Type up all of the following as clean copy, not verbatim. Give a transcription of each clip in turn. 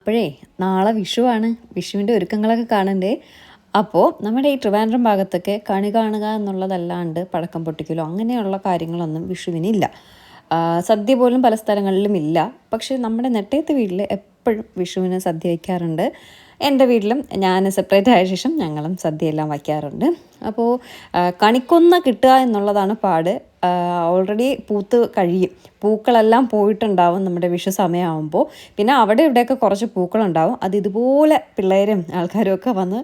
അപ്പോഴേ നാളെ വിഷുവാണ്. വിഷുവിൻ്റെ ഒരുക്കങ്ങളൊക്കെ കാണണ്ടേ. അപ്പോൾ നമ്മുടെ ഈ ട്രിവാൻഡ്രം ഭാഗത്തൊക്കെ കണി കാണുക എന്നുള്ളതല്ലാണ്ട് പടക്കം പൊട്ടിക്കലോ അങ്ങനെയുള്ള കാര്യങ്ങളൊന്നും വിഷുവിനില്ല. സദ്യ പോലും പല സ്ഥലങ്ങളിലും ഇല്ല. പക്ഷേ നമ്മുടെ നെട്ടയത്ത് വീട്ടിൽ എപ്പോഴും വിഷുവിന് സദ്യ വയ്ക്കാറുണ്ട്. എൻ്റെ വീട്ടിലും ഞാൻ സെപ്പറേറ്റ് ആയ ശേഷം ഞങ്ങളും സദ്യയെല്ലാം വയ്ക്കാറുണ്ട്. അപ്പോൾ കണിക്കൊന്ന കിട്ടുക എന്നുള്ളതാണ് പാട്. ഓൾറെഡി പൂത്ത് കഴിയും, പൂക്കളെല്ലാം പോയിട്ടുണ്ടാവും നമ്മുടെ വിഷു സമയമാകുമ്പോൾ. പിന്നെ അവിടെ ഇവിടെയൊക്കെ കുറച്ച് പൂക്കളുണ്ടാവും. അത് ഇതുപോലെ പിള്ളേരും ആൾക്കാരും ഒക്കെ വന്ന്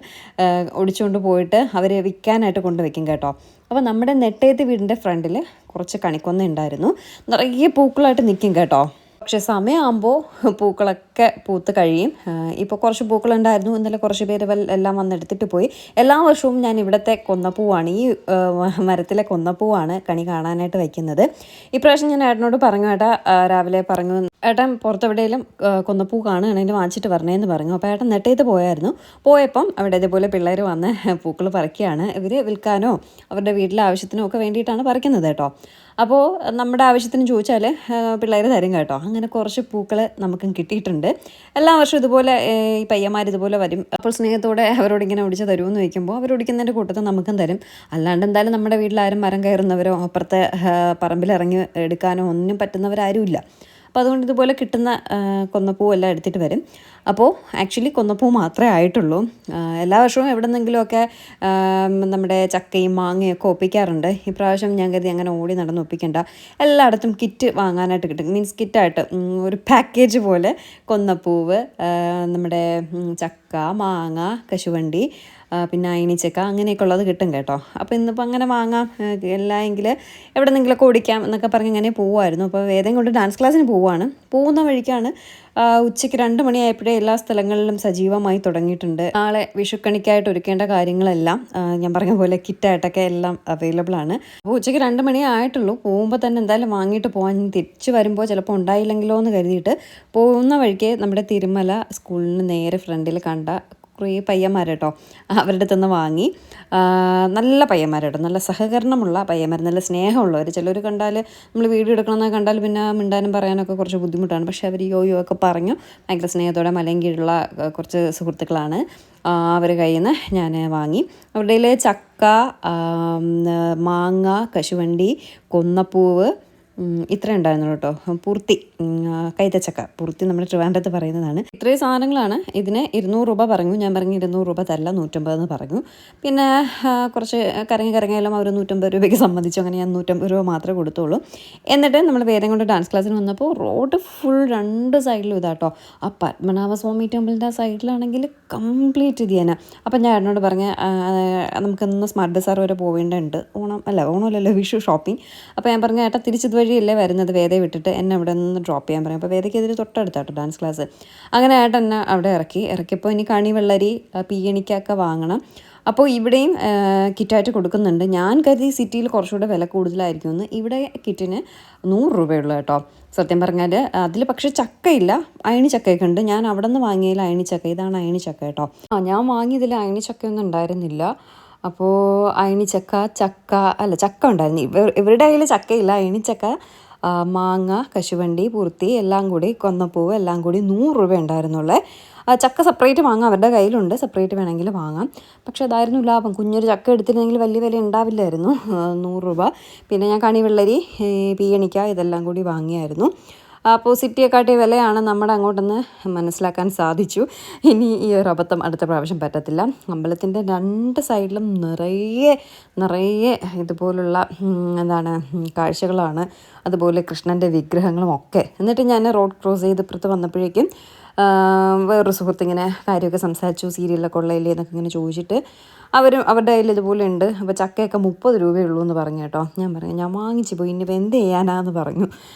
ഒടിച്ചുകൊണ്ട് പോയിട്ട് അവർ വിൽക്കാനായിട്ട് കൊണ്ടുവയ്ക്കും കേട്ടോ. അപ്പോൾ നമ്മുടെ നെട്ടയത്ത് വീടിൻ്റെ ഫ്രണ്ടിൽ കുറച്ച് കണിക്കൊന്ന ഉണ്ടായിരുന്നു. നിറയെ പൂക്കളായിട്ട് നിൽക്കും കേട്ടോ. പക്ഷെ സമയമാകുമ്പോൾ പൂക്കളൊക്കെ പൂത്ത് കഴിയും. ഇപ്പോൾ കുറച്ച് പൂക്കളുണ്ടായിരുന്നു, ഇന്നലെ കുറച്ച് പേര് എല്ലാം വന്നെടുത്തിട്ട് പോയി. എല്ലാ വർഷവും ഞാൻ ഇവിടുത്തെ കൊന്നപ്പൂവാണ്, ഈ മരത്തിലെ കൊന്നപ്പൂവാണ് കണി കാണാനായിട്ട് വയ്ക്കുന്നത്. ഇപ്രാവശ്യം ഞാൻ ഏട്ടനോട് പറഞ്ഞു, ഏട്ടാ രാവിലെ പറഞ്ഞു, ഏട്ടൻ പുറത്തെവിടെയെങ്കിലും കൊന്നപ്പൂ കാണുകയാണെങ്കിൽ വാങ്ങിച്ചിട്ട് വരണേന്ന് പറഞ്ഞു. അപ്പോൾ ഏട്ടൻ നെട്ടയത്ത് പോയായിരുന്നു. പോയപ്പം അവിടെ ഇതേപോലെ പിള്ളേർ വന്ന് പൂക്കൾ പറിക്കുകയാണ്. ഇവർ വിൽക്കാനോ അവരുടെ വീട്ടിലെ ആവശ്യത്തിനോ ഒക്കെ വേണ്ടിയിട്ടാണ് പറിക്കുന്നത് കേട്ടോ. അപ്പോൾ നമ്മുടെ ആവശ്യത്തിന് ചോദിച്ചാൽ പിള്ളേർ തരും കേട്ടോ. അങ്ങനെ കുറച്ച് പൂക്കൾ നമുക്കും കിട്ടിയിട്ടുണ്ട്. എല്ലാ വർഷവും ഇതുപോലെ ഈ പയ്യന്മാർ ഇതുപോലെ വരും. അപ്പോൾ സ്നേഹത്തോടെ അവരോട് ഇങ്ങനെ ഒടിച്ച് തരുമെന്ന് ചോദിക്കുമ്പോൾ അവർ ഒടിക്കുന്നതിൻ്റെ കൂട്ടത്തിൽ നമുക്കും തരും. അല്ലാണ്ട് എന്തായാലും നമ്മുടെ വീട്ടിലാരും മരം കയറുന്നവരോ അപ്പുറത്തെ പറമ്പിലിറങ്ങി എടുക്കാനോ ഒന്നും പറ്റുന്നവരാരും ഇല്ല. അപ്പോൾ അതുകൊണ്ട് ഇതുപോലെ കിട്ടുന്ന കൊന്നപ്പൂവെല്ലാം എടുത്തിട്ട് വരും. അപ്പോൾ ആക്ച്വലി കൊന്നപ്പൂ മാത്രമേ ആയിട്ടുള്ളൂ. എല്ലാ വർഷവും എവിടെ നിന്നെങ്കിലുമൊക്കെ നമ്മുടെ ചക്കയും മാങ്ങയൊക്കെ ഒപ്പിക്കാറുണ്ട്. ഇപ്രാവശ്യം ഞാൻ കരുതി അങ്ങനെ ഓടി നടന്ന് ഒപ്പിക്കേണ്ട, എല്ലായിടത്തും കിറ്റ് വാങ്ങാനായിട്ട് കിട്ടും. മീൻസ് കിറ്റായിട്ട് ഒരു പാക്കേജ് പോലെ കൊന്നപ്പൂവ്, നമ്മുടെ ചക്ക, മാങ്ങ, കശുവണ്ടി, പിന്നെ അയണിച്ചക്ക അങ്ങനെയൊക്കെ ഉള്ളത് കിട്ടും കേട്ടോ. അപ്പോൾ ഇന്നിപ്പോൾ അങ്ങനെ വാങ്ങാം, എല്ലാമെങ്കിൽ എവിടെ നിന്നെങ്കിലൊക്കെ ഓടിക്കാം എന്നൊക്കെ പറഞ്ഞ് ഇങ്ങനെ പോവുമായിരുന്നു. അപ്പോൾ വേദം കൊണ്ട് ഡാൻസ് ക്ലാസ്സിന് പോവുകയാണ്. പോകുന്ന വഴിക്കാണ് ഉച്ചയ്ക്ക് 2 മണിയായപ്പോഴേ എല്ലാ സ്ഥലങ്ങളിലും സജീവമായി തുടങ്ങിയിട്ടുണ്ട്. നാളെ വിഷുക്കണിക്കായിട്ട് ഒരുക്കേണ്ട കാര്യങ്ങളെല്ലാം ഞാൻ പറഞ്ഞ പോലെ കിറ്റായിട്ടൊക്കെ എല്ലാം അവൈലബിൾ ആണ്. അപ്പോൾ ഉച്ചയ്ക്ക് 2 മണിയേ ആയിട്ടുള്ളൂ. പോകുമ്പോൾ തന്നെ എന്തായാലും വാങ്ങിയിട്ട് പോകാൻ, തിരിച്ച് വരുമ്പോൾ ചിലപ്പോൾ ഉണ്ടായില്ലെങ്കിലോ എന്ന് കരുതിയിട്ട് പോകുന്ന വഴിക്ക് നമ്മുടെ തിരുമല സ്കൂളിന് നേരെ ഫ്രണ്ടിൽ കണ്ട കുറേ പയ്യന്മാർ കേട്ടോ. അവരുടെ അടുത്ത് നിന്ന് വാങ്ങി. നല്ല പയ്യന്മാർ കേട്ടോ, നല്ല സഹകരണമുള്ള പയ്യന്മാർ, നല്ല സ്നേഹമുള്ളവർ. ചിലർ കണ്ടാൽ നമ്മൾ വീഡിയോ എടുക്കണമെന്നൊക്കെ കണ്ടാൽ പിന്നെ മിണ്ടാനും പറയാനൊക്കെ കുറച്ച് ബുദ്ധിമുട്ടാണ്. പക്ഷേ അവർ യോയോ ഒക്കെ പറഞ്ഞു ഭയങ്കര സ്നേഹത്തോടെ മലയും കീഴുള്ള കുറച്ച് സുഹൃത്തുക്കളാണ്. അവർ കയ്യിൽ നിന്ന് ഞാൻ വാങ്ങി. അവരുടെ ചക്ക, മാങ്ങ, കശുവണ്ടി, കൊന്നപ്പൂവ് ഇത്ര ഉണ്ടായിരുന്നു കേട്ടോ. പൂർത്തി, കൈതച്ചക്ക, പൂർത്തി നമ്മുടെ ട്രിവാൻഡ്രത്ത് പറയുന്നതാണ്. ഇത്രയും സാധനങ്ങളാണ്. ഇതിന് 200 രൂപ പറഞ്ഞു. ഞാൻ പറഞ്ഞു 200 രൂപ തരില്ല, 150 എന്ന് പറഞ്ഞു. പിന്നെ കുറച്ച് കറങ്ങിയാലും അവർ 150 രൂപയ്ക്ക് സമ്മതിച്ചു. അങ്ങനെ ഞാൻ 150 രൂപ മാത്രമേ കൊടുത്തുള്ളൂ. എന്നിട്ട് നമ്മൾ വേദം കൊണ്ട് ഡാൻസ് ക്ലാസ്സിന് വന്നപ്പോൾ റോഡ് ഫുൾ 2 സൈഡിലും ഇതാട്ടോ. ആ പത്മനാഭസ്വാമി ടെമ്പിളിൻ്റെ ആ സൈഡിലാണെങ്കിൽ കംപ്ലീറ്റ് ഇത് തന്നെ. അപ്പം ഞാൻ എന്നോട് പറഞ്ഞ് നമുക്കിന്ന് സ്മാർട്ട് ബസാർ വരെ പോവേണ്ടതുണ്ട്, ഓണമല്ലല്ലോ വിഷു ഷോപ്പിംഗ്. അപ്പോൾ ഞാൻ പറഞ്ഞു, ഏട്ടാ തിരിച്ചത് വഴിയല്ലേ വരുന്നത്, വേദയെ വിട്ടിട്ട് എന്നെ അവിടെ നിന്ന് ഡ്രോപ്പ് ചെയ്യാൻ പറയും. അപ്പോൾ വേദയ്ക്കെതിരെ തൊട്ടടുത്താട്ടോ ഡാൻസ് ക്ലാസ്. അങ്ങനെ ഏട്ടൻ എന്നെ അവിടെ ഇറക്കിയപ്പോൾ ഇനി കണി, വെള്ളരി, പീയണിക്കൊക്കെ വാങ്ങണം. അപ്പോൾ ഇവിടെയും കിറ്റായിട്ട് കൊടുക്കുന്നുണ്ട്. ഞാൻ കരുതി സിറ്റിയിൽ കുറച്ചുകൂടെ വില കൂടുതലായിരിക്കുമെന്ന്. ഇവിടെ കിറ്റിന് 100 രൂപയുള്ളൂ കേട്ടോ. സത്യം പറഞ്ഞാൽ അതിൽ പക്ഷേ ചക്കയില്ല, അയണിച്ചക്കയൊക്കെ ഉണ്ട്. ഞാൻ അവിടെ നിന്ന് വാങ്ങിയതിൽ അയണിച്ചക്ക, ഇതാണ് അയണിച്ചക്ക കേട്ടോ. ഞാൻ വാങ്ങിയതിൽ അയണിച്ചക്കയൊന്നും ഉണ്ടായിരുന്നില്ല. അപ്പോൾ ചക്ക ഉണ്ടായിരുന്നു. ഇവരുടെ കയ്യിൽ ചക്കയില്ല, അയണിച്ചക്ക, മാങ്ങ, കശുവണ്ടി, പൂർത്തി എല്ലാം കൂടി, കൊന്നപ്പൂവ് എല്ലാം കൂടി 100 രൂപ ഉണ്ടായിരുന്നുള്ളേ. ചക്ക സെപ്പറേറ്റ് വാങ്ങാം, അവരുടെ കയ്യിലുണ്ട്, സെപ്പറേറ്റ് വേണമെങ്കിൽ വാങ്ങാം. പക്ഷെ അതായിരുന്നു ലാഭം. കുഞ്ഞൊരു ചക്ക എടുത്തിരുന്നെങ്കിൽ വലിയ വില ഉണ്ടാവില്ലായിരുന്നു. 100 രൂപ. പിന്നെ ഞാൻ കണി, വെള്ളരി, പീയണിക്ക ഇതെല്ലാം കൂടി വാങ്ങിയായിരുന്നു. അപ്പോൾ സിറ്റിയെക്കാട്ടിയ വിലയാണ് നമ്മുടെ അങ്ങോട്ടൊന്ന് മനസ്സിലാക്കാൻ സാധിച്ചു. ഇനി ഈ ഒരു അബദ്ധം അടുത്ത പ്രാവശ്യം പറ്റത്തില്ല. അമ്പലത്തിൻ്റെ 2 സൈഡിലും നിറയെ ഇതുപോലുള്ള കാഴ്ചകളാണ്. അതുപോലെ കൃഷ്ണൻ്റെ വിഗ്രഹങ്ങളും ഒക്കെ. എന്നിട്ട് ഞാൻ റോഡ് ക്രോസ് ചെയ്ത് ഇപ്പുറത്ത് വന്നപ്പോഴേക്കും വേറൊരു സുഹൃത്തിങ്ങനെ കാര്യമൊക്കെ സംസാരിച്ചു. സീരിയലൊക്കെ ഉള്ളതില്ലേ എന്നൊക്കെ ഇങ്ങനെ ചോദിച്ചിട്ട് അവരുടെ കയ്യിൽ ഇതുപോലെ ഉണ്ട്. അപ്പോൾ ചക്കയൊക്കെ 30 രൂപയുള്ളൂ എന്ന് പറഞ്ഞു കേട്ടോ. ഞാൻ പറഞ്ഞു ഞാൻ വാങ്ങിച്ചു പോയി, ഇനിയിപ്പോൾ എന്ത് ചെയ്യാനാന്ന് പറഞ്ഞു.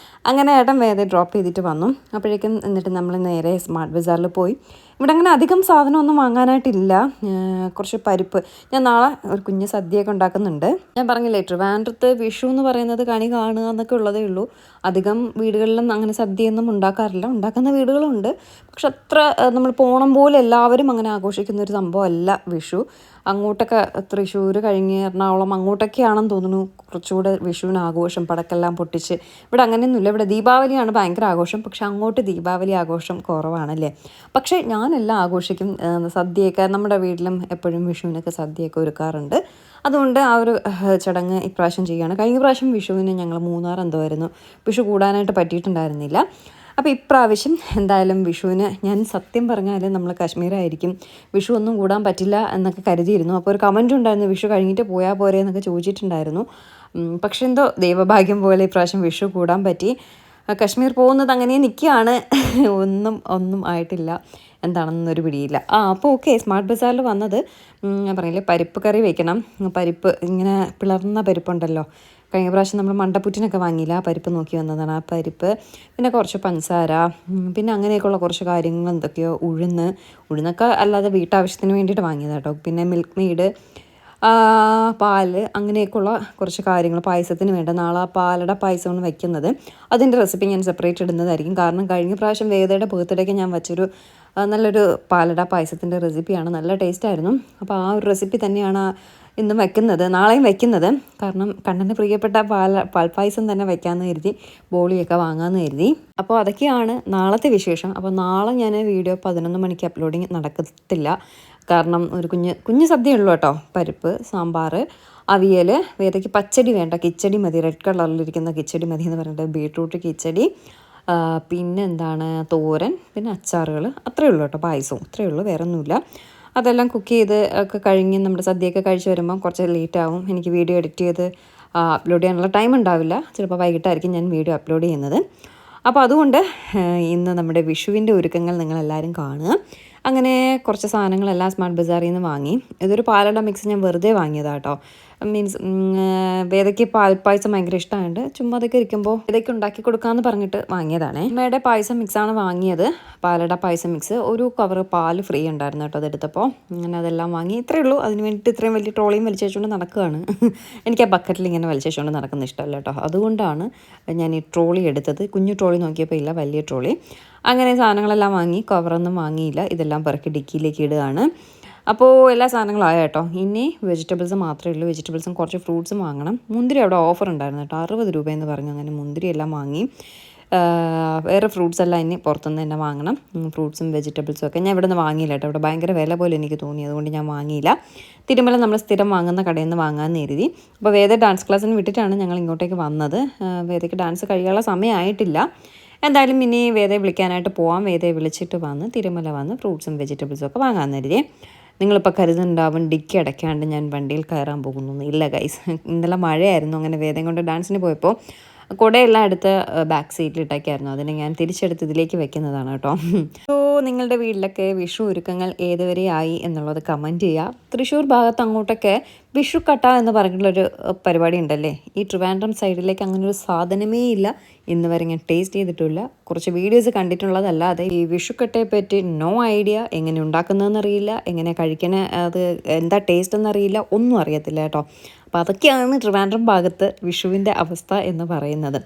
അങ്ങനെ ഏട്ടൻ വേദന ഡ്രോപ്പ് ചെയ്തിട്ട് വന്നു. അപ്പോഴേക്കും എന്നിട്ട് നമ്മൾ നേരെ സ്മാർട്ട് ബസാറിൽ പോയി. ഇവിടെ അങ്ങനെ അധികം സാധനമൊന്നും വാങ്ങാനായിട്ടില്ല. കുറച്ച് പരിപ്പ്, ഞാൻ നാളെ ഒരു കുഞ്ഞ് സദ്യയൊക്കെ ഉണ്ടാക്കുന്നുണ്ട്. ഞാൻ പറഞ്ഞില്ലേ, ട്രിവാൻഡ്രത്ത് വിഷു എന്ന് പറയുന്നത് കണി കാണുക എന്നൊക്കെ ഉള്ളതേ ഉള്ളൂ. അധികം വീടുകളിലും അങ്ങനെ സദ്യയൊന്നും ഉണ്ടാക്കാറില്ല. ഉണ്ടാക്കുന്ന വീടുകളുണ്ട്, പക്ഷെ അത്ര നമ്മൾ പോണം പോലെ എല്ലാവരും അങ്ങനെ ആഘോഷിക്കുന്ന ഒരു സംഭവമല്ല വിഷു. അങ്ങോട്ടൊക്കെ തൃശ്ശൂർ കഴിഞ്ഞ് എറണാകുളം അങ്ങോട്ടൊക്കെയാണെന്ന് തോന്നുന്നു കുറച്ചുകൂടെ വിഷുവിന് ആഘോഷം, പടക്കെല്ലാം പൊട്ടിച്ച്. ഇവിടെ അങ്ങനെയൊന്നുമില്ല, ഇവിടെ ദീപാവലിയാണ് ഭയങ്കര ആഘോഷം. പക്ഷെ അങ്ങോട്ട് ദീപാവലി ആഘോഷം കുറവാണല്ലേ. പക്ഷേ ഞാനെല്ലാം ആഘോഷിക്കും. സദ്യയൊക്കെ നമ്മുടെ വീട്ടിലും എപ്പോഴും വിഷുവിനൊക്കെ സദ്യയൊക്കെ ഒരുക്കാറുണ്ട്. അതുകൊണ്ട് ആ ഒരു ചടങ്ങ് ഇപ്രാവശ്യം ചെയ്യുകയാണ്. കഴിഞ്ഞ പ്രാവശ്യം വിഷുവിന് ഞങ്ങൾ മൂന്നാർ എന്തോ ആയിരുന്നു, വിഷു കൂടാനായിട്ട് പറ്റിയിട്ടുണ്ടായിരുന്നില്ല. അപ്പോൾ ഇപ്രാവശ്യം എന്തായാലും വിഷുവിന് ഞാൻ സത്യം പറഞ്ഞാൽ നമ്മൾ കാശ്മീരായിരിക്കും, വിഷു ഒന്നും കൂടാൻ പറ്റില്ല എന്നൊക്കെ കരുതിയിരുന്നു. അപ്പോൾ ഒരു കമൻറ്റും ഉണ്ടായിരുന്നു, വിഷു കഴിഞ്ഞിട്ട് പോയാൽ പോരെ എന്നൊക്കെ ചോദിച്ചിട്ടുണ്ടായിരുന്നു. പക്ഷെ എന്തോ ദൈവഭാഗ്യം പോലെ ഇപ്രാവശ്യം വിഷു കൂടാൻ പറ്റി. കശ്മീർ പോകുന്നത് അങ്ങനെ നിൽക്കുകയാണ്. ഒന്നും ആയിട്ടില്ല, എന്താണെന്നൊരു പിടിയില്ല. അപ്പോൾ ഓക്കെ, സ്മാർട്ട് ബസാറിൽ വന്നത് ഞാൻ പറഞ്ഞില്ലേ പരിപ്പ് കറി വയ്ക്കണം. പരിപ്പ് ഇങ്ങനെ പിളർന്ന പരിപ്പുണ്ടല്ലോ, കഴിഞ്ഞ പ്രാവശ്യം നമ്മൾ മണ്ടപ്പുറ്റിനൊക്കെ വാങ്ങിയില്ല, ആ പരിപ്പ് നോക്കി വന്നതാണ്. ആ പരിപ്പ്, പിന്നെ കുറച്ച് പഞ്ചസാര, പിന്നെ അങ്ങനെയൊക്കെയുള്ള കുറച്ച് കാര്യങ്ങൾ, എന്തൊക്കെയോ ഉഴുന്നൊക്കെ അല്ലാതെ വീട്ടാവശ്യത്തിന് വേണ്ടിയിട്ട് വാങ്ങിയത് കേട്ടോ. പിന്നെ മിൽക്ക് മെയ്ഡ്, പാല്, അങ്ങനെയൊക്കെയുള്ള കുറച്ച് കാര്യങ്ങൾ പായസത്തിന് വേണ്ട. നാളെ ആ പാലട പായസമാണ് വയ്ക്കുന്നത്. അതിൻ്റെ റെസിപ്പി ഞാൻ സെപ്പറേറ്റ് ഇടുന്നതായിരിക്കും. കാരണം കഴിഞ്ഞ പ്രാവശ്യം വേദയുടെ ബർത്ത്ഡേക്ക് ഞാൻ വെച്ചൊരു നല്ലൊരു പാലട പായസത്തിൻ്റെ റെസിപ്പിയാണ്, നല്ല ടേസ്റ്റായിരുന്നു. അപ്പോൾ ആ ഒരു റെസിപ്പി തന്നെയാണ് ഇന്നും വയ്ക്കുന്നത്, നാളെയും വയ്ക്കുന്നത്. കാരണം കണ്ണന് പ്രിയപ്പെട്ട പാൽപ്പായസം തന്നെ വയ്ക്കാമെന്ന് കരുതി, ബോളിയൊക്കെ വാങ്ങാമെന്ന് കരുതി. അപ്പോൾ അതൊക്കെയാണ് നാളത്തെ വിശേഷം. അപ്പോൾ നാളെ ഞാൻ വീഡിയോ 11 മണിക്ക് അപ്ലോഡിങ് നടക്കത്തില്ല. കാരണം ഒരു കുഞ്ഞ് സദ്യയുള്ളൂ കേട്ടോ. പരിപ്പ്, സാമ്പാർ, അവിയൽ, വേദയ്ക്ക് പച്ചടി വേണ്ട, കിച്ചടി മതി, റെഡ് കളറിലിരിക്കുന്ന കിച്ചടി മതി എന്ന് പറഞ്ഞിട്ട് ബീട്രൂട്ട് കിച്ചടി, പിന്നെ എന്താണ് തോരൻ, പിന്നെ അച്ചാറുകൾ, അത്രയേ ഉള്ളൂ കേട്ടോ. പായസവും അത്രയേ ഉള്ളൂ, വേറെ ഒന്നുമില്ല. അതെല്ലാം കുക്ക് ചെയ്ത് ഒക്കെ കഴിഞ്ഞ് നമ്മുടെ സദ്യയൊക്കെ കഴിച്ച് വരുമ്പം കുറച്ച് ലേറ്റ് ആവും. എനിക്ക് വീഡിയോ എഡിറ്റ് ചെയ്ത് അപ്ലോഡ് ചെയ്യാനുള്ള ടൈം ഉണ്ടാവില്ല. ചിലപ്പോൾ വൈകിട്ടായിരിക്കും ഞാൻ വീഡിയോ അപ്ലോഡ് ചെയ്യുന്നത്. അപ്പോൾ അതുകൊണ്ട് ഇന്ന് നമ്മുടെ വിഷുവിൻ്റെ ഒരുക്കങ്ങൾ നിങ്ങളെല്ലാവരും കാണുക. അങ്ങനെ കുറച്ച് സാധനങ്ങളെല്ലാം സ്മാർട്ട് ബസാറിൽ നിന്ന് വാങ്ങി. ഇതൊരു പാലട മിക്സ് ഞാൻ വെറുതെ വാങ്ങിയതാണ് കേട്ടോ. മീൻസ് വേദയ്ക്ക് പാൽപ്പായസം ഭയങ്കര ഇഷ്ടമായത്, ചുമ്മാ അതൊക്കെ ഇരിക്കുമ്പോൾ വേദയ്ക്ക് ഉണ്ടാക്കി കൊടുക്കാമെന്ന് പറഞ്ഞിട്ട് വാങ്ങിയതാണ്. അമ്മയുടെ പായസം മിക്സാണ് വാങ്ങിയത്, പാലട പായസം മിക്സ്. ഒരു കവർ പാൽ ഫ്രീ ഉണ്ടായിരുന്നു കേട്ടോ അതെടുത്തപ്പോൾ. അങ്ങനെ അതെല്ലാം വാങ്ങി. ഇത്രയേ ഉള്ളൂ. അതിന് വേണ്ടിയിട്ട് ഇത്രയും വലിയ ട്രോളിയും വലിച്ചുകൊണ്ട് നടക്കുകയാണ്. എനിക്ക് ആ ബക്കറ്റിൽ ഇങ്ങനെ വലിച്ചുകൊണ്ട് നടക്കുന്ന ഇഷ്ടമല്ല കേട്ടോ. അതുകൊണ്ടാണ് ഞാൻ ഈ ട്രോളി എടുത്തത്. കുഞ്ഞു ട്രോളി നോക്കിയപ്പോൾ ഇല്ല, വലിയ ട്രോളി. അങ്ങനെ സാധനങ്ങളെല്ലാം വാങ്ങി. കവറൊന്നും വാങ്ങിയില്ല, ഇതെല്ലാം പെറുക്കി ഡിക്കിയിലേക്ക് ഇടുകയാണ്. അപ്പോൾ എല്ലാ സാധനങ്ങളും ആയ കേട്ടോ. ഇനി വെജിറ്റബിൾസ് മാത്രമേ ഉള്ളൂ. വെജിറ്റബിൾസും കുറച്ച് ഫ്രൂട്ട്സും വാങ്ങണം. മുന്തിരി അവിടെ ഓഫർ ഉണ്ടായിരുന്നു കേട്ടോ, 60 രൂപയെന്ന് പറഞ്ഞു. അങ്ങനെ മുന്തിരി എല്ലാം വാങ്ങി. വേറെ ഫ്രൂട്ട്സ് എല്ലാം ഇനി പുറത്തുനിന്ന് തന്നെ വാങ്ങണം. ഫ്രൂട്ട്സും വെജിറ്റബിൾസും ഒക്കെ ഞാൻ ഇവിടെ നിന്ന് വാങ്ങിയില്ല കേട്ടോ. ഇവിടെ ഭയങ്കര വില പോലെ എനിക്ക് തോന്നി, അതുകൊണ്ട് ഞാൻ വാങ്ങിയില്ല. തിരുമല നമ്മൾ സ്ഥിരം വാങ്ങുന്ന കടയിൽ നിന്ന് വാങ്ങാമെന്ന് കരുതി. അപ്പോൾ വേദ ഡാൻസ് ക്ലാസ്സിന് വിട്ടിട്ടാണ് ഞങ്ങൾ ഇങ്ങോട്ടേക്ക് വന്നത്. വേദയ്ക്ക് ഡാൻസ് കഴിയാനുള്ള സമയമായിട്ടില്ല. എന്തായാലും ഇനി വേദയെ വിളിക്കാനായിട്ട് പോവാം. വേദയെ വിളിച്ചിട്ട് വന്ന് തിരുമല വന്ന് ഫ്രൂട്ട്സും വെജിറ്റബിൾസും ഒക്കെ വാങ്ങാമെന്ന് കരുതി. നിങ്ങളിപ്പോൾ കരുതുന്നുണ്ടാവും ഡിക്കി അടയ്ക്കാണ്ട് ഞാൻ വണ്ടിയിൽ കയറാൻ പോകുന്നു. ഇല്ല ഗൈസ്, ഇന്നലെ മഴയായിരുന്നു. അങ്ങനെ വേദം കൊണ്ട് ഡാൻസിന് പോയപ്പോൾ കുടയെല്ലാം എടുത്ത് ബാക്ക് സീറ്റിലിട്ടൊക്കെയായിരുന്നു. അതിനെ ഞാൻ തിരിച്ചെടുത്ത് ഇതിലേക്ക് വെക്കുന്നതാണ് കേട്ടോ. സോ നിങ്ങളുടെ വീട്ടിലൊക്കെ വിഷു ഒരുക്കങ്ങൾ ഏതുവരെ ആയി എന്നുള്ളത് കമൻറ്റ് ചെയ്യുക. തൃശ്ശൂർ ഭാഗത്ത് അങ്ങോട്ടൊക്കെ വിഷുക്കട്ട എന്ന് പറഞ്ഞിട്ടുള്ളൊരു പരിപാടി ഉണ്ടല്ലേ. ഈ ട്രിവാൻഡ്രം സൈഡിലേക്ക് അങ്ങനെ ഒരു സാധനമേ ഇല്ല, ഇന്ന് വരെ ഞാൻ ടേസ്റ്റ് ചെയ്തിട്ടില്ല. കുറച്ച് വീഡിയോസ് കണ്ടിട്ടുള്ളതല്ലാതെ ഈ വിഷുക്കട്ടയെ പറ്റി നോ ഐഡിയ. എങ്ങനെ ഉണ്ടാക്കുന്നതെന്നറിയില്ല, എങ്ങനെ കഴിക്കണ, അത് എന്താ ടേസ്റ്റ് എന്നറിയില്ല, ഒന്നും അറിയത്തില്ല കേട്ടോ. അപ്പോൾ അതൊക്കെയാണ് ട്രിവാൻഡ്രം ഭാഗത്ത് വിഷുവിൻ്റെ അവസ്ഥ എന്ന് പറയുന്നത്.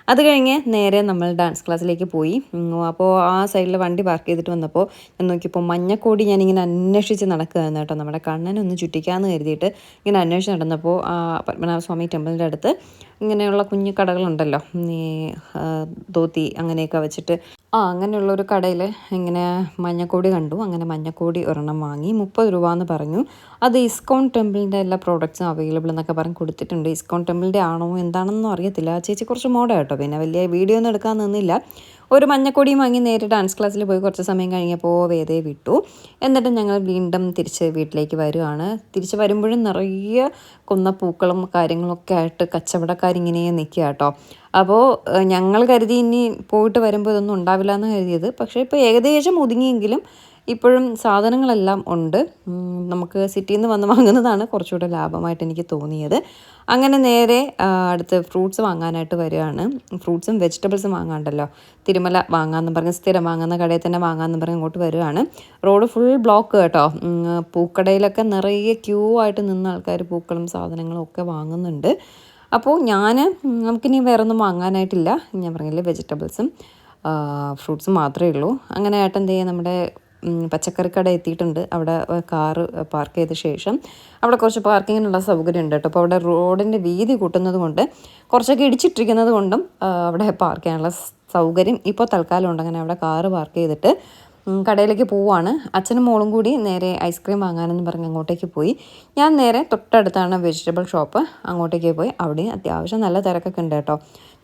അത് കഴിഞ്ഞ് നേരെ നമ്മൾ ഡാൻസ് ക്ലാസ്സിലേക്ക് പോയി. അപ്പോൾ ആ സൈഡിൽ വണ്ടി പാർക്ക് ചെയ്തിട്ട് വന്നപ്പോൾ ഞാൻ നോക്കിയപ്പോൾ മഞ്ഞക്കോടി ഞാനിങ്ങനെ അന്വേഷിച്ച് നടക്കുകയായിരുന്നു കേട്ടോ. നമ്മുടെ കണ്ണനൊന്ന് ചുറ്റിക്കാമെന്ന് കരുതിയിട്ട് ഇങ്ങനെ അന്വേഷിച്ച് നടന്നപ്പോൾ പത്മനാഭസ്വാമി ടെമ്പിളിൻ്റെ അടുത്ത് ഇങ്ങനെയുള്ള കുഞ്ഞു കടകളുണ്ടല്ലോ, ഈ ധോത്തി അങ്ങനെയൊക്കെ വെച്ചിട്ട് അങ്ങനെയുള്ളൊരു കടയിൽ ഇങ്ങനെ മഞ്ഞക്കോടി കണ്ടു. അങ്ങനെ മഞ്ഞക്കോടി ഒരെണ്ണം വാങ്ങി. 30 രൂപ എന്ന് പറഞ്ഞു. അത് ഇസ്കോൺ ടെമ്പിളിൻ്റെ എല്ലാ പ്രോഡക്റ്റ്സും അവൈലബിൾ എന്നൊക്കെ പറഞ്ഞ് കൊടുത്തിട്ടുണ്ട്. ഇസ്കോൺ ടെമ്പിളിൻ്റെ ആണോ എന്താണെന്നൊന്നും അറിയത്തില്ല. ചേച്ചി കുറച്ച് മോഡാണ് കേട്ടോ. പിന്നെ വലിയ വീഡിയോ ഒന്നും എടുക്കാൻ നിന്നില്ല. ഒരു മഞ്ഞക്കൊടിയും വാങ്ങി നേരെ ഡാൻസ് ക്ലാസ്സിൽ പോയി. കുറച്ച് സമയം കഴിഞ്ഞപ്പോൾ വേദയെ വിട്ടു. എന്നിട്ട് ഞങ്ങൾ വീണ്ടും തിരിച്ച് വീട്ടിലേക്ക് വരികയാണ്. തിരിച്ച് വരുമ്പോഴും നിറയെ കൊന്ന പൂക്കളും കാര്യങ്ങളൊക്കെ ആയിട്ട് കച്ചവടക്കാരിങ്ങനെ നിൽക്കുക കേട്ടോ. അപ്പോൾ ഞങ്ങൾ കരുതി ഇനി പോയിട്ട് വരുമ്പോൾ ഇതൊന്നും ഉണ്ടാവില്ല എന്ന് കരുതിയത്. പക്ഷേ ഇപ്പോൾ ഏകദേശം ഒതുങ്ങിയെങ്കിലും ഇപ്പോഴും സാധനങ്ങളെല്ലാം ഉണ്ട്. നമുക്ക് സിറ്റിയിൽ നിന്ന് വന്ന് വാങ്ങുന്നതാണ് കുറച്ചുകൂടെ ലാഭമായിട്ട് എനിക്ക് തോന്നിയത്. അങ്ങനെ നേരെ അടുത്ത് ഫ്രൂട്ട്സ് വാങ്ങാനായിട്ട് വരികയാണ്. ഫ്രൂട്ട്സും വെജിറ്റബിൾസും വാങ്ങാണ്ടല്ലോ, തിരുമല വാങ്ങാമെന്ന് പറഞ്ഞ് സ്ഥിരം വാങ്ങുന്ന കടയിൽ തന്നെ വാങ്ങാമെന്ന് പറഞ്ഞ് ഇങ്ങോട്ട് വരികയാണ്. റോഡ് ഫുൾ ബ്ലോക്ക് കേട്ടോ. പൂക്കടയിലൊക്കെ നിറയെ ക്യൂ ആയിട്ട് നിന്ന് ആൾക്കാർ പൂക്കളും സാധനങ്ങളും ഒക്കെ വാങ്ങുന്നുണ്ട്. അപ്പോൾ നമുക്കിനി വേറെ ഒന്നും വാങ്ങാനായിട്ടില്ല. ഞാൻ പറഞ്ഞില്ലേ വെജിറ്റബിൾസും ഫ്രൂട്ട്സും മാത്രമേ ഉള്ളൂ. അങ്ങനെ ഏട്ടൻ എന്ത് ചെയ്യുക, നമ്മുടെ പച്ചക്കറി കട എത്തിയിട്ടുണ്ട്. അവിടെ കാറ് പാർക്ക് ചെയ്ത ശേഷം അവിടെ കുറച്ച് പാർക്കിങ്ങിനുള്ള സൗകര്യം ഉണ്ട് കേട്ടോ. അപ്പോൾ അവിടെ റോഡിൻ്റെ വീതി കൂട്ടുന്നത് കൊണ്ട് കുറച്ചൊക്കെ ഇടിച്ചിട്ടിരിക്കുന്നത് കൊണ്ടും അവിടെ പാർക്ക് ചെയ്യാനുള്ള സൗകര്യം ഇപ്പോൾ തൽക്കാലം ഉണ്ട്. അങ്ങനെ അവിടെ കാറ് പാർക്ക് ചെയ്തിട്ട് കടയിലേക്ക് പോവുകയാണ്. അച്ഛനും മോളും കൂടി നേരെ ഐസ്ക്രീം വാങ്ങാനെന്ന് പറഞ്ഞ് അങ്ങോട്ടേക്ക് പോയി. ഞാൻ നേരെ തൊട്ടടുത്താണ് വെജിറ്റബിൾ ഷോപ്പ്, അങ്ങോട്ടേക്ക് പോയി. അവിടെയും അത്യാവശ്യം നല്ല തിരക്കൊക്കെ ഉണ്ട് കേട്ടോ.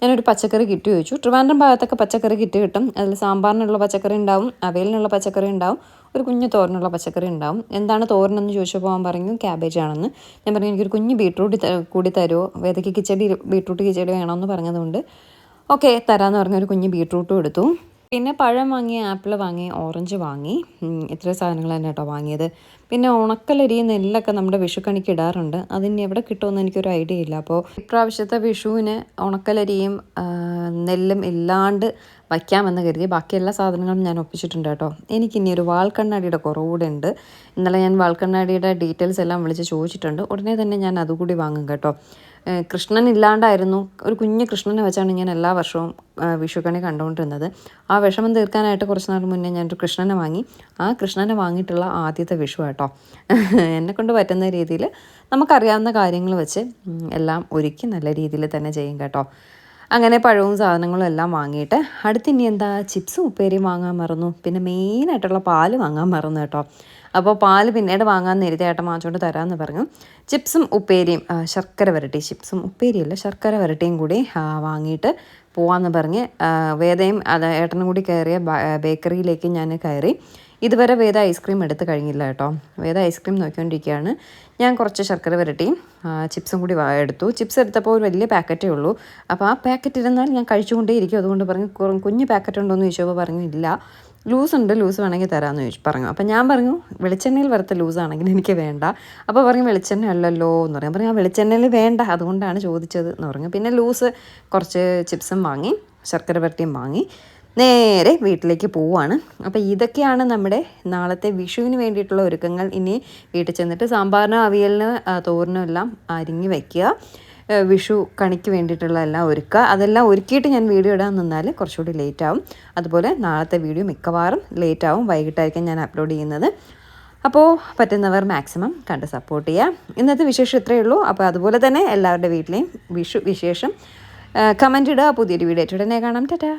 ഞാനൊരു പച്ചക്കറി കിറ്റ് ചോദിച്ചു. ട്രിവാൻഡ്രം ഭാഗത്തൊക്കെ പച്ചക്കറി കിറ്റ് കിട്ടും. അതിൽ സാമ്പാറിനുള്ള പച്ചക്കറി ഉണ്ടാവും, അവിയലിനുള്ള പച്ചക്കറി ഉണ്ടാവും, ഒരു കുഞ്ഞ് തോരനുള്ള പച്ചക്കറി ഉണ്ടാവും. എന്താണ് തോരനെന്ന് ചോദിച്ചപ്പോൾ അവൻ പറഞ്ഞു ക്യാബേജ് ആണെന്ന്. ഞാൻ പറഞ്ഞു എനിക്കൊരു കുഞ്ഞ് ബീട്രൂട്ട് കൂടി തരുമോ, വേദയ്ക്ക് കിച്ചടി ബീട്രൂട്ട് കിച്ചടി വേണമെന്ന് പറഞ്ഞതുകൊണ്ട് ഓക്കെ തരാമെന്ന് പറഞ്ഞ ഒരു കുഞ്ഞ് ബീട്രൂട്ടും എടുത്തു. പിന്നെ പഴം വാങ്ങി, ആപ്പിൾ വാങ്ങി, ഓറഞ്ച് വാങ്ങി. ഇത്രയും സാധനങ്ങൾ തന്നെ കേട്ടോ വാങ്ങിയത്. പിന്നെ ഉണക്കലരി നെല്ലൊക്കെ നമ്മുടെ വിഷുക്കണിക്ക് ഇടാറുണ്ട്. അതിന് എവിടെ കിട്ടുമെന്ന് എനിക്കൊരു ഐഡിയ ഇല്ല. അപ്പോൾ ഇപ്രാവശ്യത്തെ വിഷുവിന് ഉണക്കലരിയും നെല്ലും ഇല്ലാണ്ട് വയ്ക്കാമെന്ന് കരുതി ബാക്കി എല്ലാ സാധനങ്ങളും ഞാൻ ഒപ്പിച്ചിട്ടുണ്ട് കേട്ടോ. എനിക്കിനി ഒരു വാൽക്കണ്ണാടിയുടെ കുറവുകൂടെ ഉണ്ട്. ഇന്നലെ ഞാൻ വാൽക്കണ്ണാടിയുടെ ഡീറ്റെയിൽസ് എല്ലാം വിളിച്ച് ചോദിച്ചിട്ടുണ്ട്. ഉടനെ തന്നെ ഞാൻ അതുകൂടി വാങ്ങും കേട്ടോ. കൃഷ്ണൻ ഇല്ലാണ്ടായിരുന്നു, ഒരു കുഞ്ഞ് കൃഷ്ണനെ വെച്ചാണ് ഞാൻ എല്ലാ വർഷവും വിഷുക്കണി കണ്ടുകൊണ്ടിരുന്നത്. ആ വിഷമം തീർക്കാനായിട്ട് കുറച്ച് നാൾ മുന്നേ ഞാനൊരു കൃഷ്ണനെ വാങ്ങി. ആ കൃഷ്ണനെ വാങ്ങിയിട്ടുള്ള ആദ്യത്തെ വിഷു കേട്ടോ. എന്നെക്കൊണ്ട് പറ്റുന്ന രീതിയിൽ നമുക്കറിയാവുന്ന കാര്യങ്ങൾ വെച്ച് എല്ലാം ഒരുക്കി നല്ല രീതിയിൽ തന്നെ ചെയ്യും കേട്ടോ. അങ്ങനെ പഴവും സാധനങ്ങളും എല്ലാം വാങ്ങിയിട്ട് അടുത്തിനി എന്താ ചിപ്സും ഉപ്പേരിയും വാങ്ങാൻ മറന്നു. പിന്നെ മെയിനായിട്ടുള്ള പാല് വാങ്ങാൻ മറന്നു കേട്ടോ. അപ്പോൾ പാല് പിന്നീട് വാങ്ങാൻ നേരത്തെ ഏട്ടൻ വാങ്ങിച്ചുകൊണ്ട് തരാമെന്ന് പറഞ്ഞു. ചിപ്സും ഉപ്പേരിയും ശർക്കര വരട്ടി, ചിപ്സും ഉപ്പേരിയല്ല ശർക്കര വരട്ടിയും കൂടി വാങ്ങിയിട്ട് പോവാമെന്ന് പറഞ്ഞ് വേദയും ഏട്ടനും കൂടി കയറിയ ബേക്കറിയിലേക്ക് ഞാൻ കയറി. ഇതുവരെ വേദ ഐസ്ക്രീം എടുത്ത് കഴിഞ്ഞില്ല കേട്ടോ. വേദ ഐസ്ക്രീം നോക്കിക്കൊണ്ടിരിക്കുകയാണ്. ഞാൻ കുറച്ച് ശർക്കര വരട്ടിയും ചിപ്സും കൂടി എടുത്തു. ചിപ്സ് എടുത്തപ്പോൾ ഒരു വലിയ പാക്കറ്റേ ഉള്ളൂ. അപ്പോൾ ആ പാക്കറ്റ് ഇരുന്നാൽ ഞാൻ കഴിച്ചുകൊണ്ടേ ഇരിക്കും. അതുകൊണ്ട് പറഞ്ഞു കുഞ്ഞ് പാക്കറ്റ് ഉണ്ടോ എന്ന് ചോദിച്ചപ്പോൾ പറഞ്ഞു ഇല്ല, ലൂസ് ഉണ്ട്, ലൂസ് വേണമെങ്കിൽ തരാമെന്ന് പറഞ്ഞു. അപ്പം ഞാൻ പറഞ്ഞു വെളിച്ചെണ്ണയിൽ വറുത്ത ലൂസാണെങ്കിൽ എനിക്ക് വേണ്ട. അപ്പോൾ പറഞ്ഞു വെളിച്ചെണ്ണ അല്ലല്ലോ എന്ന് പറഞ്ഞു. പറഞ്ഞു ആ വെളിച്ചെണ്ണയിൽ വേണ്ട, അതുകൊണ്ടാണ് ചോദിച്ചത് എന്ന് പറഞ്ഞു. പിന്നെ ലൂസ് കുറച്ച് ചിപ്സും വാങ്ങി, ശർക്കര വരട്ടിയും വാങ്ങി നേരെ വീട്ടിലേക്ക് പോവുകയാണ്. അപ്പോൾ ഇതൊക്കെയാണ് നമ്മുടെ നാളത്തെ വിഷുവിന് വേണ്ടിയിട്ടുള്ള ഒരുക്കങ്ങൾ. ഇനി വീട്ടിൽ ചെന്നിട്ട് സാമ്പാറിനോ അവിയലിന് തോരനും എല്ലാം അരിഞ്ഞ് വയ്ക്കുക. വിഷു കണിക്ക് വേണ്ടിയിട്ടുള്ള എല്ലാം ഒരുക്കുക. അതെല്ലാം ഒരുക്കിയിട്ട് ഞാൻ വീഡിയോ ഇടാൻ നിന്നാൽ കുറച്ചുകൂടി ലേറ്റ് ആവും. അതുപോലെ നാളത്തെ വീഡിയോ മിക്കവാറും ലേറ്റ് ആവും, വൈകിട്ടായിരിക്കും ഞാൻ അപ്ലോഡ് ചെയ്യുന്നത്. അപ്പോൾ പറ്റുന്നവർ മാക്സിമം കണ്ട് സപ്പോർട്ട് ചെയ്യുക. ഇന്നത്തെ വിശേഷം ഇത്രയേ ഉള്ളൂ. അപ്പോൾ അതുപോലെ തന്നെ എല്ലാവരുടെ വീട്ടിലെയും വിഷു വിശേഷം കമൻറ്റ് ഇടുക. പുതിയൊരു വീഡിയോ ആയിട്ട് ഉടനെ കാണാം. ടാറ്റാ.